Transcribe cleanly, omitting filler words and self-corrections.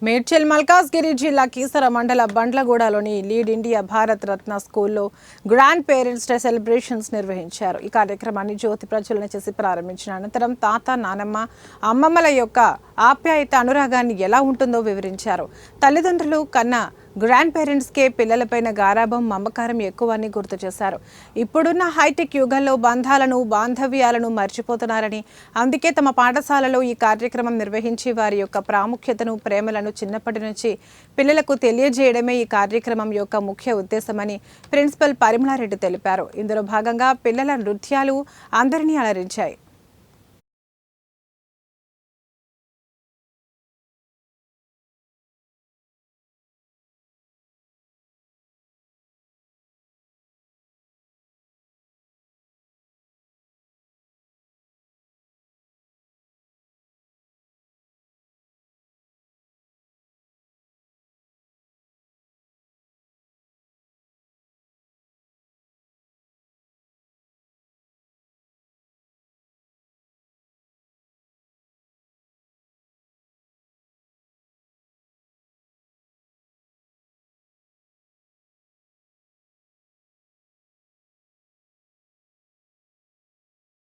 మేడ్చల్ మల్కాజ్గిరి జిల్లా కీసర మండల బండ్లగూడలోని lead India Bharat రత్న స్కూల్లో గ్రాండ్ పేరెంట్స్ డే సెలబ్రేషన్స్ నిర్వహించారు. ఈ కార్యక్రమాన్ని జ్యోతి ప్రజ్వలన చేసి ప్రారంభించిన అనంతరం తాత, నానమ్మ, అమ్మమ్మల యొక్క ఆప్యాయత, అనురాగాన్ని ఎలా ఉంటుందో వివరించారు. తల్లిదండ్రులు కన్నా గ్రాండ్ పేరెంట్స్కే పిల్లలపైన గారాబం, మమకారం ఎక్కువ అని గుర్తు చేశారు. ఇప్పుడున్న హైటెక్ యుగంలో బంధాలను, బాంధవ్యాలను మర్చిపోతున్నారని, అందుకే తమ పాఠశాలలో ఈ కార్యక్రమం నిర్వహించి వారి యొక్క ప్రాముఖ్యతను, ప్రేమలను చిన్నప్పటి నుంచి పిల్లలకు తెలియజేయడమే ఈ కార్యక్రమం యొక్క ముఖ్య ఉద్దేశమని ప్రిన్సిపల్ పరిమళారెడ్డి తెలిపారు. ఇందులో భాగంగా పిల్లల నృత్యాలు అందరినీ అలరించాయి.